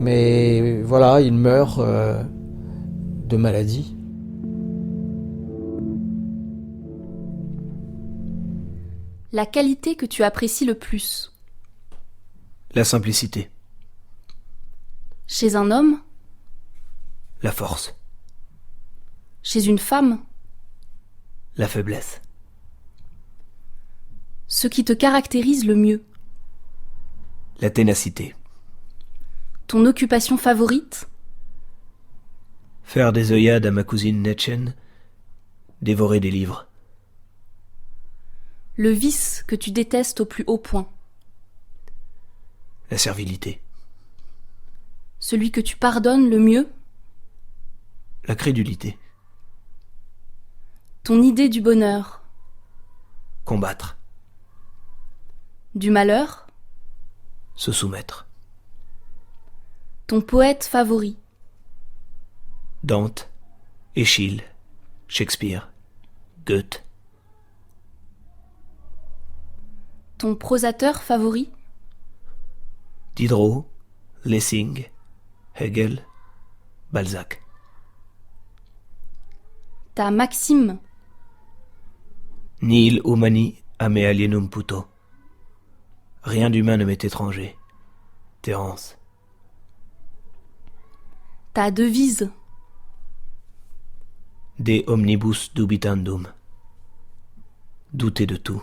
Mais voilà, il meurt de maladie. La qualité que tu apprécies le plus? La simplicité. Chez un homme? La force. Chez une femme? La faiblesse. Ce qui te caractérise le mieux? La ténacité. Ton occupation favorite? Faire des œillades à ma cousine Netchen, dévorer des livres. Le vice que tu détestes au plus haut point? La servilité. Celui que tu pardonnes le mieux? La crédulité. Ton idée du bonheur? Combattre. Du malheur? Se soumettre. Ton poète favori? Dante, Eschyle, Shakespeare, Goethe. Ton prosateur favori? Diderot, Lessing, Hegel, Balzac. Ta maxime? Nihil humani a me alienum puto. Rien d'humain ne m'est étranger. Terence. Ta devise? De omnibus dubitandum. Douter de tout.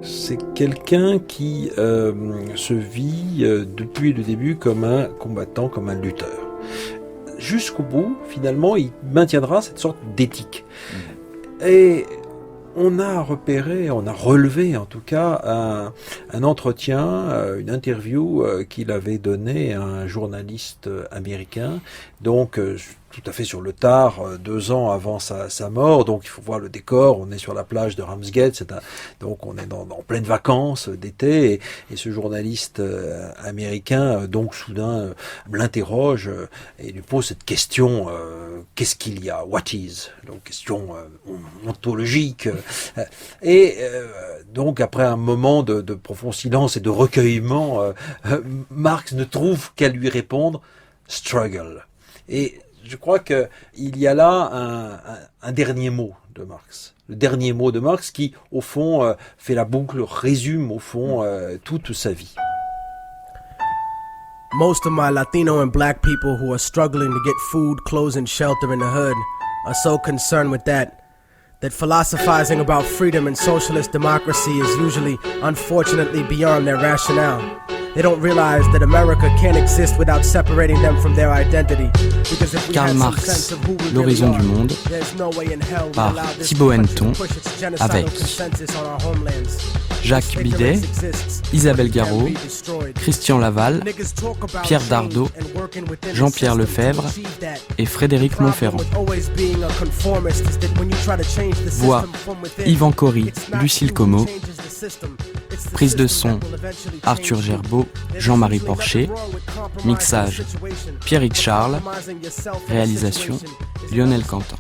C'est quelqu'un qui se vit depuis le début comme un combattant, comme un lutteur. Jusqu'au bout, finalement, il maintiendra cette sorte d'éthique. Et on a repéré, on a relevé en tout cas un entretien, une interview qu'il avait donnée à un journaliste américain, donc tout à fait sur le tard, 2 ans avant sa mort. Donc il faut voir le décor, on est sur la plage de Ramsgate, donc on est en pleine vacances d'été, et ce journaliste américain donc soudain l'interroge et lui pose cette question, qu'est-ce qu'il y a, what is, donc question ontologique, et donc après un moment de profond silence et de recueillement, Marx ne trouve qu'à lui répondre struggle. Et je crois qu'il y a là un dernier mot de Marx. Le dernier mot de Marx qui, au fond, fait la boucle, résume, au fond, toute sa vie. Most of my Latino and black people who are struggling to get food, clothes, and shelter in the hood are so concerned with that philosophizing about freedom and socialist democracy is usually, unfortunately, beyond their rationale. They don't realize that America can't exist without separating them from their identity. Karl Marx, L'horizon du monde, par Thibaut Henneton, avec Jacques Bidet, Isabelle Garot, Christian Laval, Pierre Dardot, Jean-Pierre Lefebvre et Frédéric Montferrand. Voix Yvan Cory, Lucille Como. Prise de son Arthur Gerbeau, Jean-Marie Porcher. Mixage Pierrick Charles. Réalisation Lionel Quentin.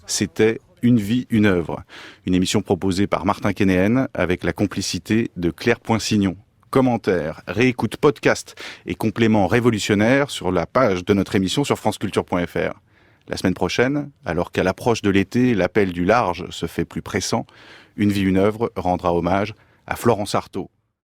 C'était Une vie, une œuvre, une émission proposée par Martin Kénéen avec la complicité de Claire Poinsignon. Commentaires, réécoute, podcast et compléments révolutionnaires sur la page de notre émission sur franceculture.fr. La semaine prochaine, alors qu'à l'approche de l'été, l'appel du large se fait plus pressant, Une vie, une œuvre rendra hommage à Florence Artaud.